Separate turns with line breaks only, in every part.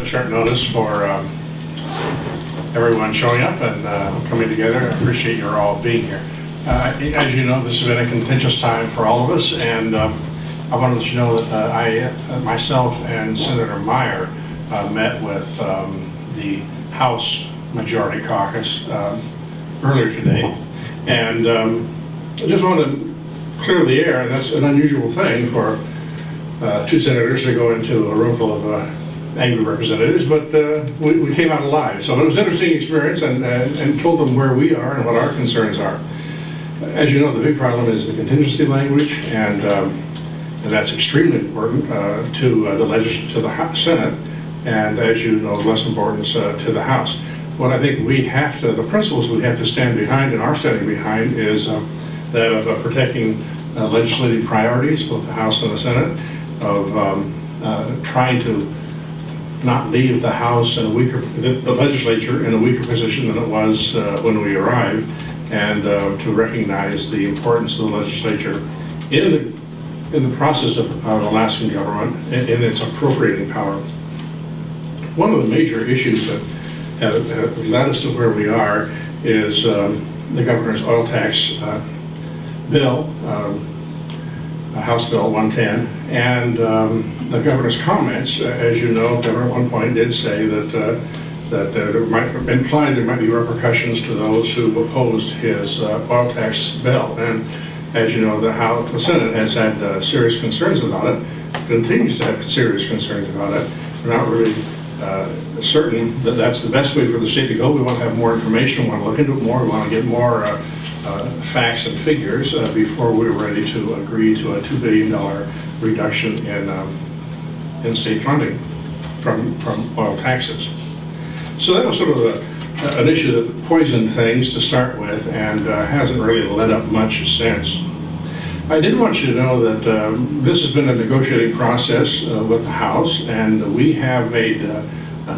Short notice for everyone showing up and coming together. I appreciate your all being here. As you know, this has been a contentious time for all of us, and I wanted to let you know that myself and Senator Meyer met with the House Majority Caucus earlier today, and I just wanted to clear the air. And that's an unusual thing for two senators to go into a room full of angry representatives, but we came out alive. So it was an interesting experience, and told them where we are and what our concerns are. As you know, the big problem is the contingency language, and that's extremely important to the Senate, and as you know, less important to the House. What I think we have to, the principles we have to stand behind and are standing behind is that of protecting legislative priorities, both the House and the Senate, of trying to not leave the House in a weaker, the legislature in a weaker position than it was when we arrived, and to recognize the importance of the legislature in the process of Alaskan government in its appropriating power. One of the major issues that have led us to where we are is the governor's oil tax bill, House Bill 110, and the governor's comments. As you know, the governor at one point did say that there might imply there might be repercussions to those who opposed his oil tax bill. And as you know, the Senate has had serious concerns about it, continues to have serious concerns about it. We're not really certain that that's the best way for the state to go. We want to have more information, we want to look into it more, we want to get more facts and figures before we're ready to agree to a $2 billion reduction in state funding from oil taxes. So that was sort of an issue that poisoned things to start with, and hasn't really led up much since. I did want you to know that this has been a negotiating process with the House, and we have made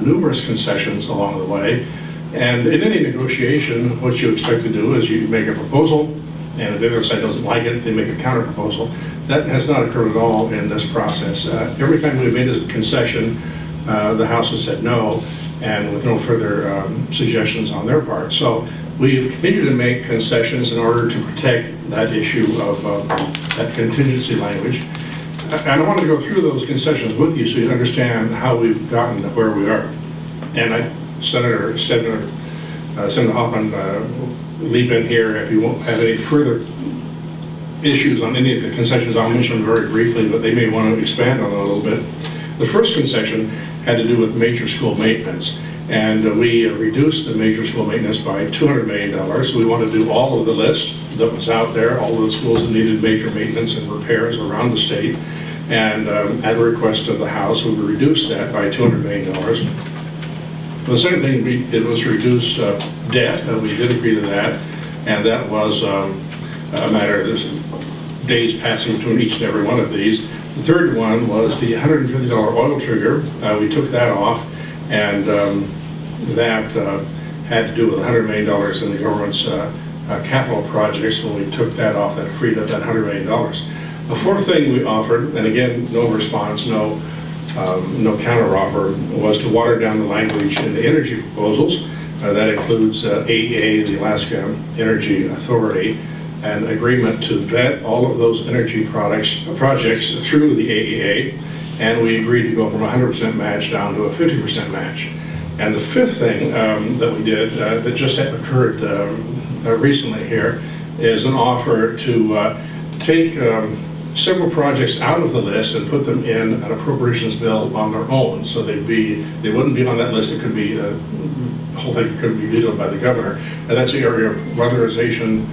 numerous concessions along the way. And in any negotiation, what you expect to do is you make a proposal, and if the other side doesn't like it, they make a counter proposal. That has not occurred at all in this process. Every time we've made a concession, the House has said no, and with no further suggestions on their part. So we've continued to make concessions in order to protect that issue of that contingency language. And I want to go through those concessions with you so you understand how we've gotten to where we are. And Senator Hoffman leap in here if you won't have any further issues on any of the concessions. I'll mention them very briefly, but they may want to expand on it a little bit. The first concession had to do with major school maintenance, and we reduced the major school maintenance by $200 million. We want to do all of the list that was out there, all of the schools that needed major maintenance and repairs around the state, and at a request of the House, we reduced that by $200 million. The second thing we did was reduce debt. We did agree to that, and that was a matter of days passing between each and every one of these. The third one was the $150 oil trigger. We took that off, and that had to do with $100 million in the government's capital projects. When we took that off, that freed up that $100 million. The fourth thing we offered, and again, no response, no counteroffer, was to water down the language in the energy proposals. That includes AEA, the Alaska Energy Authority, an agreement to vet all of those energy projects through the AEA, and we agreed to go from 100% match down to a 50% match. And the fifth thing that we did that just occurred recently here is an offer to take several projects out of the list and put them in an appropriations bill on their own. So they wouldn't be on that list. It could be, the whole thing could be vetoed by the governor. And that's the area of weatherization,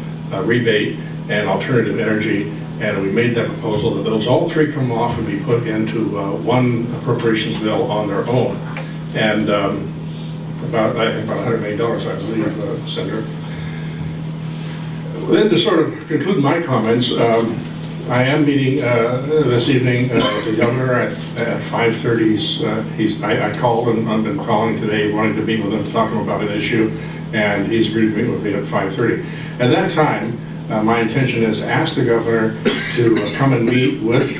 rebate, and alternative energy. And we made that proposal that those all three come off and be put into one appropriations bill on their own. And about $100 million, I believe, Senator. Then to sort of conclude my comments, I am meeting this evening with the governor at 5:30. I called, and I've been calling today, wanting to meet with him to talk to him about an issue, and he's agreed to meet with me at 5:30. At that time, my intention is to ask the governor to come and meet with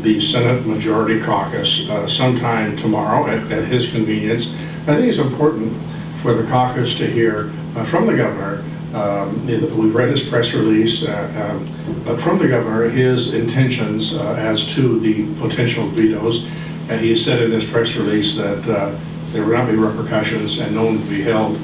the Senate Majority Caucus sometime tomorrow at his convenience. I think it's important for the caucus to hear from the governor. We've read his press release, but from the governor, his intentions as to the potential vetoes. And he said in his press release that there will not be repercussions and no one will be held.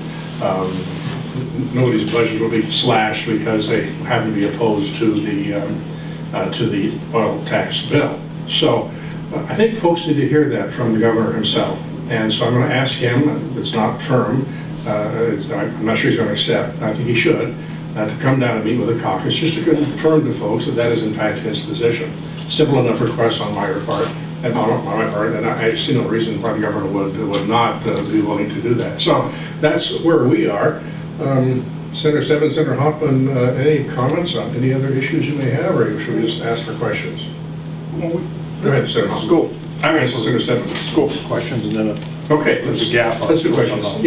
Nobody's budget will be slashed because they happen to be opposed to the oil tax bill. So I think folks need to hear that from the governor himself. And so I'm going to ask him, it's not firm, I'm not sure he's going to accept, I think he should, to come down and meet with the caucus, just to confirm to folks that that is in fact his position. Simple enough request on my part, and on my part, and I see no reason why the governor would not be willing to do that. So that's where we are. Senator Stebbins, Senator Hoffman, any comments on any other issues you may have, or should we just ask for questions?
Well,
Go ahead, Senator Hoffman.
School.
I'm going to Senator Stebbins.
School questions and then
Okay,
there's a gap.
let's do questions.